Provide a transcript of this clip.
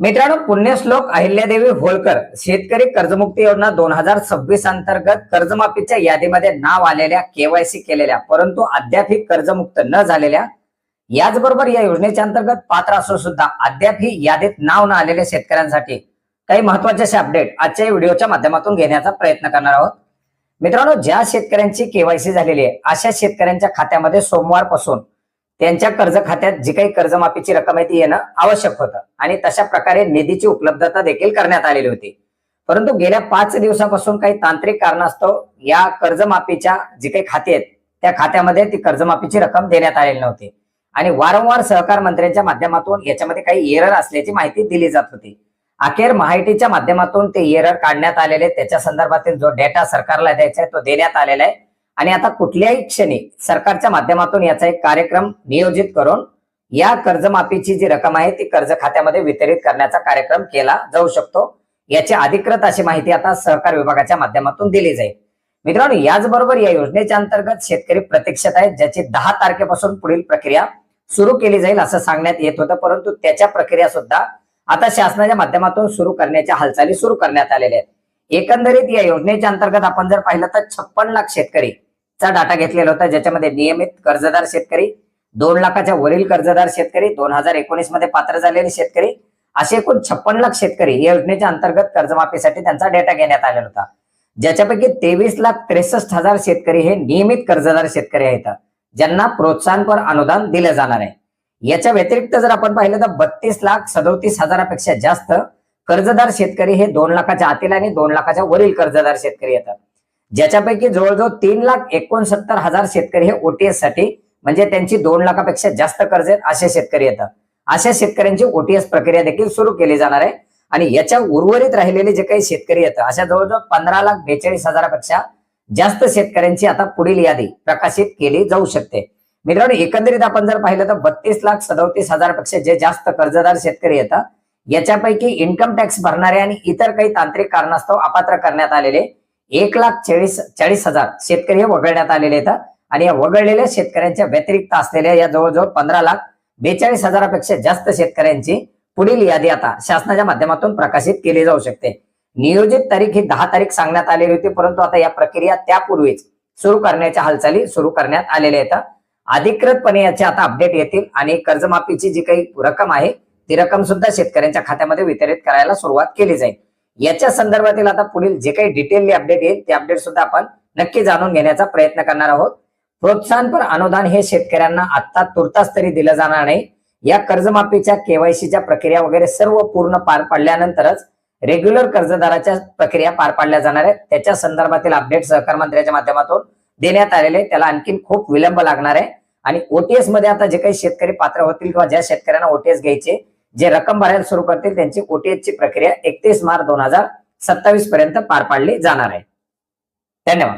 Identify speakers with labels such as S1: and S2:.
S1: मित्रांनो, पुण्यश्लोक अहिल्यादेवी होळकर शेतकरी कर्जमुक्ती योजना 2026 अंतर्गत कर्जमाफीच्या यादीमध्ये नाव आलेल्या, केवायसी केलेल्या परंतु अद्यापही कर्जमुक्त न झालेल्या, याचबरोबर या योजनेच्या अंतर्गत पात्र असून सुद्धा अद्यापही यादीत नाव न आलेल्या शेतकऱ्यांसाठी काही महत्वाचे असे अपडेट आजच्या व्हिडिओच्या माध्यमातून घेण्याचा प्रयत्न करणार आहोत. मित्रांनो, ज्या शेतकऱ्यांची केवायसी झालेली आहे अशा शेतकऱ्यांच्या खात्यामध्ये सोमवारपासून त्यांच्या कर्ज खात्यात जी काही कर्जमाफीची रक्कम आहे ती येणं आवश्यक होतं आणि तशा प्रकारे निधीची उपलब्धता देखील करण्यात आलेली होती. परंतु गेल्या 5 दिवसापासून काही तांत्रिक कारणास्तव या कर्जमाफीच्या जी काही खाती आहेत त्या खात्यामध्ये ती कर्जमाफीची रक्कम देण्यात आलेली नव्हती आणि वारंवार सहकार मंत्र्यांच्या माध्यमातून याच्यामध्ये काही एरर असल्याची माहिती दिली जात होती. अखेर महायुतीच्या माध्यमातून ते एरर काढण्यात आलेले, त्याच्या संदर्भातील जो डेटा सरकारला द्यायचा आहे तो देण्यात आलेला आहे आणि आता कुठल्याही क्षणी सरकारच्या माध्यमातून याचा एक कार्यक्रम नियोजित करून या कर्जमाफीची जी रक्कम आहे ती कर्ज खात्यामध्ये वितरित करण्याचा कार्यक्रम केला जाऊ शकतो. याची अधिकृत अशी माहिती आता सहकार विभागाच्या माध्यमातून दिली जाईल. मित्रांनो, याचबरोबर या योजनेच्या अंतर्गत शेतकरी प्रतीक्षेत आहेत, ज्याची 10 तारखेपासून पुढील प्रक्रिया सुरू केली जाईल असं सांगण्यात येत होतं. परंतु त्याच्या प्रक्रिया सुद्धा आता शासनाच्या माध्यमातून सुरू करण्याच्या हालचाली सुरू करण्यात आलेल्या आहेत. एकंदरीत या योजनेच्या अंतर्गत आपण जर पाहिलं तर 56 लाख शेतकरी चा डाटा घेतलेला होता, ज्याच्यामध्ये नियमित कर्जदार शेतकरी, 2 लाखाच्या वरील कर्जदार शेतकरी, 2019 मध्ये पात्र झालेले शेतकरी, असे एकूण 56 लाख शेतकरी या योजनेच्या अंतर्गत कर्जमाफीसाठी त्यांचा डेटा घेण्यात आलेला होता. ज्याच्यापैकी 23,63,000 शेतकरी हे नियमित कर्जदार शेतकरी आहेत, ज्यांना प्रोत्साहनपर अनुदान दिले जाणार आहे. याच्या व्यतिरिक्त जर आपण पाहिलं तर 32,37,000पेक्षा जास्त कर्जदार शेतकरी हे 2 लाखाच्या आतील आणि 2 लाखाच्या वरील कर्जदार शेतकरी येतात, ज्याच्यापैकी जवळजवळ 3,69,000 शेतकरी हे ओटीएस साठी म्हणजे त्यांची 2 लाखापेक्षा जास्त कर्ज आहेत असे शेतकरी येतात. अशा शेतकऱ्यांची ओटीएस प्रक्रिया देखील सुरू केली जाणार आहे आणि याच्या उर्वरित राहिलेले जे काही शेतकरी येतात अशा जवळजवळ 15,42,000पेक्षा जास्त शेतकऱ्यांची आता पुढील यादी प्रकाशित केली जाऊ शकते. मित्रांनो, एकंदरीत आपण जर पाहिलं तर 32,37,000पेक्षा जे जास्त कर्जदार शेतकरी येतात याच्यापैकी इन्कम टॅक्स भरणारे आणि इतर काही तांत्रिक कारणास्तव अपात्र करण्यात आलेले 1,40,000 शेतकरी हे वगळण्यात आलेले आहेत आणि या वगळलेल्या शेतकऱ्यांच्या व्यतिरिक्त असलेल्या या जवळजवळ 15,42,000पेक्षा जास्त शेतकऱ्यांची पुढील यादी आता शासनाच्या माध्यमातून प्रकाशित केली जाऊ शकते. नियोजित तारीख ही 10 तारीख सांगण्यात आलेली होती, परंतु आता या प्रक्रिया त्यापूर्वीच सुरू करण्याच्या हालचाली सुरू करण्यात आलेल्या आहेत. अधिकृतपणे याचे आता अपडेट येतील आणि कर्जमाफीची जी काही रक्कम आहे ती रक्कम सुद्धा शेतकऱ्यांच्या खात्यामध्ये वितरित करायला सुरुवात केली जाईल. याच्या संदर्भातील आता पुढील जे काही डिटेलली अपडेट येईल ते अपडेट सुद्धा आपण नक्की जाणून घेण्याचा प्रयत्न करणार आहोत. प्रोत्साहनपर अनुदान हे शेतकऱ्यांना आता तुर्तास तरी दिलं जाणार नाही. या कर्जमाफीच्या केवायसीच्या प्रक्रिया वगैरे सर्व पूर्ण पार पडल्यानंतरच रेग्युलर कर्जदाराच्या प्रक्रिया पार पाडल्या जाणार आहेत. त्याच्या संदर्भातील अपडेट सहकार मंत्र्याच्या माध्यमातून देण्यात आलेले, त्याला आणखीन खूप विलंब लागणार आहे आणि ओटीएस मध्ये आता जे काही शेतकरी पात्र होतील किंवा ज्या शेतकऱ्यांना ओटीएस घ्यायचे, जे रक्कम भरायला सुरू करतील त्यांची ओटीएस ची प्रक्रिया 31 मार्च 2027 पर्यंत पार पाडली जाणार आहे. धन्यवाद.